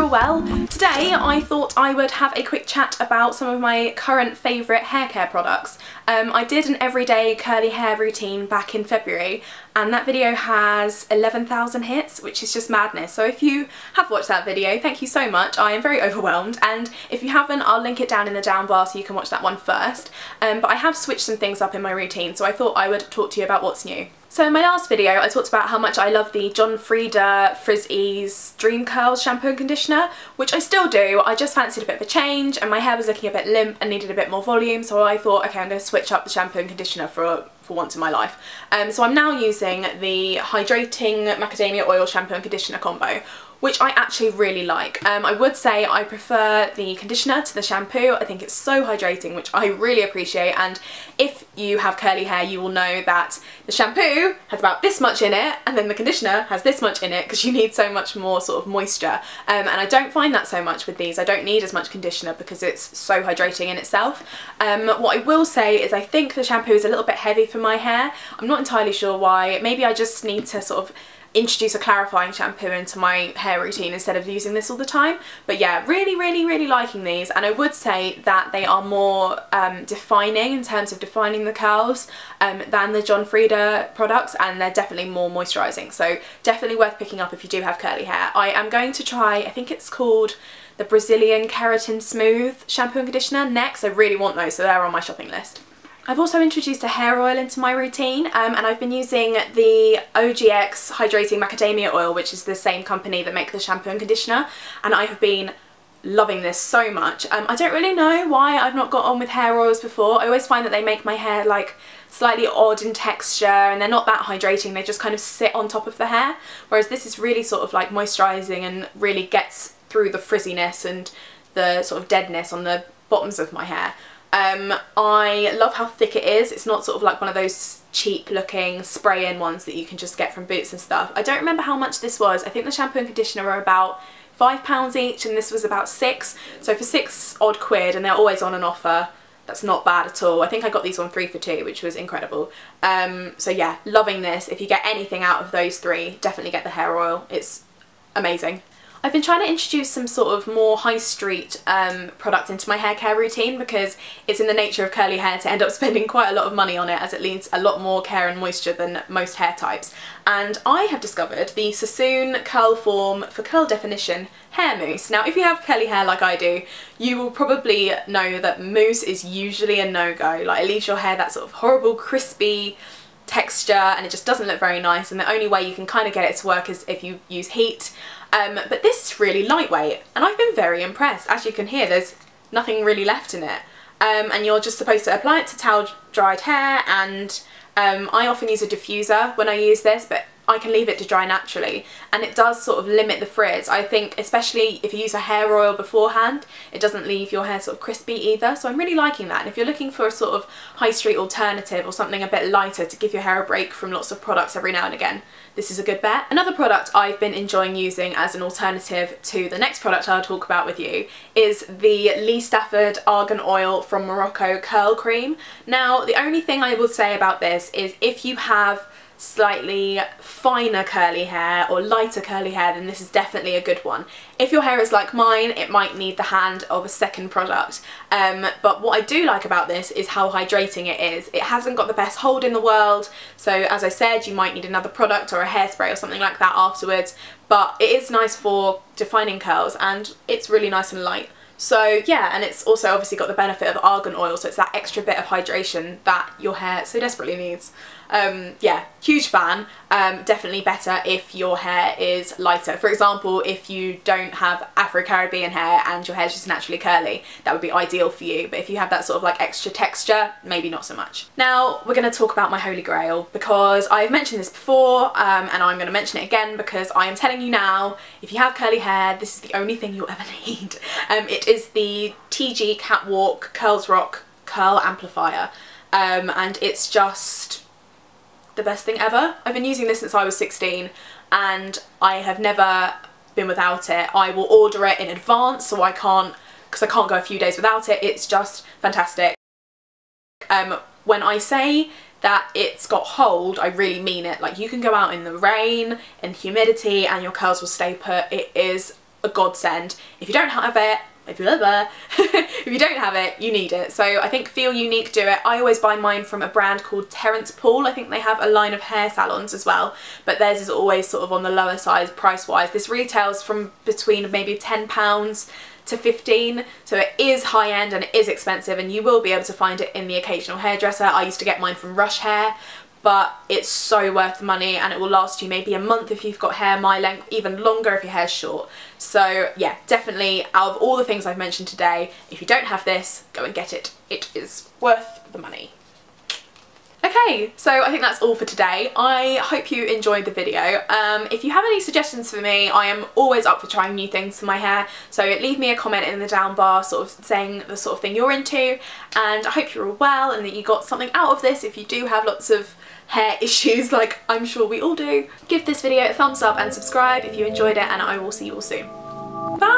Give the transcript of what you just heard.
all well. Today I thought I would have a quick chat about some of my current favourite hair care products. I did an everyday curly hair routine back in February and that video has 11,000 hits, which is just madness. So if you have watched that video, thank you so much. I am very overwhelmed, and if you haven't, I'll link it down in the down bar so you can watch that one first. But I have switched some things up in my routine, so I thought I would talk to you about what's new. So in my last video I talked about how much I love the John Frieda Frizz Ease Dream Curls shampoo and conditioner, which I still do. I just fancied a bit of a change and my hair was looking a bit limp and needed a bit more volume, so I thought, okay, I'm going to switch up the shampoo and conditioner for once in my life. So I'm now using the Hydrating Macadamia Oil shampoo and conditioner combo, which I actually really like. I would say I prefer the conditioner to the shampoo. I think it's so hydrating, which I really appreciate, and if you have curly hair you will know that the shampoo has about this much in it and then the conditioner has this much in it because you need so much more sort of moisture, and I don't find that so much with these. I don't need as much conditioner because it's so hydrating in itself. What I will say is I think the shampoo is a little bit heavy for my hair. I'm not entirely sure why. Maybe I just need to sort of introduce a clarifying shampoo into my hair routine instead of using this all the time. But yeah, really liking these, and I would say that they are more defining in terms of defining the curls than the John Frieda products, and they're definitely more moisturising, so definitely worth picking up if you do have curly hair. I am going to try, I think it's called the Brazilian Keratin Smooth shampoo and conditioner next. I really want those, so they're on my shopping list. I've also introduced a hair oil into my routine, and I've been using the OGX Hydrating Macadamia Oil, which is the same company that make the shampoo and conditioner, and I have been loving this so much. I don't really know why I've not got on with hair oils before. I always find that they make my hair like slightly odd in texture and they're not that hydrating, they just kind of sit on top of the hair, whereas this is really sort of like moisturising and really gets through the frizziness and the sort of deadness on the bottoms of my hair. I love how thick it is. It's not sort of like one of those cheap looking spray-in ones that you can just get from Boots and stuff. I don't remember how much this was. I think the shampoo and conditioner were about £5 each and this was about £6. So for £6 odd, and they're always on an offer, that's not bad at all. I think I got these on 3 for 2, which was incredible. So yeah, loving this. If you get anything out of those three, definitely get the hair oil. It's amazing. I've been trying to introduce some sort of more high street product into my hair care routine because it's in the nature of curly hair to end up spending quite a lot of money on it, as it needs a lot more care and moisture than most hair types. And I have discovered the Sassoon Curl Form for Curl Definition hair mousse. Now if you have curly hair like I do, you will probably know that mousse is usually a no-go. Like, it leaves your hair that sort of horrible crispy texture and it just doesn't look very nice, and the only way you can kind of get it to work is if you use heat. But this is really lightweight and I've been very impressed. As you can hear, there's nothing really left in it, and you're just supposed to apply it to towel dried hair, and I often use a diffuser when I use this, but I can leave it to dry naturally and it does sort of limit the frizz. I think especially if you use a hair oil beforehand, it doesn't leave your hair sort of crispy either, so I'm really liking that. And if you're looking for a sort of high street alternative or something a bit lighter to give your hair a break from lots of products every now and again, this is a good bet. Another product I've been enjoying using as an alternative to the next product I'll talk about with you is the Stafford Argan Oil from Morocco Curl Cream. Now the only thing I will say about this is if you have slightly finer curly hair or lighter curly hair, then this is definitely a good one. If your hair is like mine, it might need the hand of a second product, but what I do like about this is how hydrating it is. It hasn't got the best hold in the world, so as I said, you might need another product or a hairspray or something like that afterwards, but it is nice for defining curls and it's really nice and light. So yeah, and it's also obviously got the benefit of argan oil, so it's that extra bit of hydration that your hair so desperately needs. Yeah, huge fan. Definitely better if your hair is lighter. For example, if you don't have Afro-Caribbean hair and your hair's just naturally curly, that would be ideal for you, but if you have that sort of like extra texture, maybe not so much. Now we're going to talk about my holy grail, because I've mentioned this before, and I'm going to mention it again because I am telling you now, if you have curly hair, this is the only thing you'll ever need. It is the Tigi Catwalk Curls Rock Curl Amplifier, and it's just the best thing ever. I've been using this since I was 16 and I have never been without it. I will order it in advance so because I can't go a few days without it. It's just fantastic. When I say that it's got hold, I really mean it. Like, you can go out in the rain and humidity and your curls will stay put. It is a godsend. If you don't have it, if you don't have it, you need it. So I think Feel Unique do it. I always buy mine from a brand called Terence Paul. I think they have a line of hair salons as well, but theirs is always sort of on the lower side price wise. This retails from between maybe £10 to 15, so it is high end and it is expensive, and you will be able to find it in the occasional hairdresser. I used to get mine from Rush Hair, but it's so worth the money, and it will last you maybe a month if you've got hair my length, even longer if your hair's short. So yeah, definitely out of all the things I've mentioned today, if you don't have this, go and get it. It is worth the money. Okay, so I think that's all for today. I hope you enjoyed the video. If you have any suggestions for me, I am always up for trying new things for my hair, so leave me a comment in the down bar sort of saying the sort of thing you're into, and I hope you're all well and that you got something out of this if you do have lots of hair issues like I'm sure we all do. Give this video a thumbs up and subscribe if you enjoyed it, and I will see you all soon. Bye!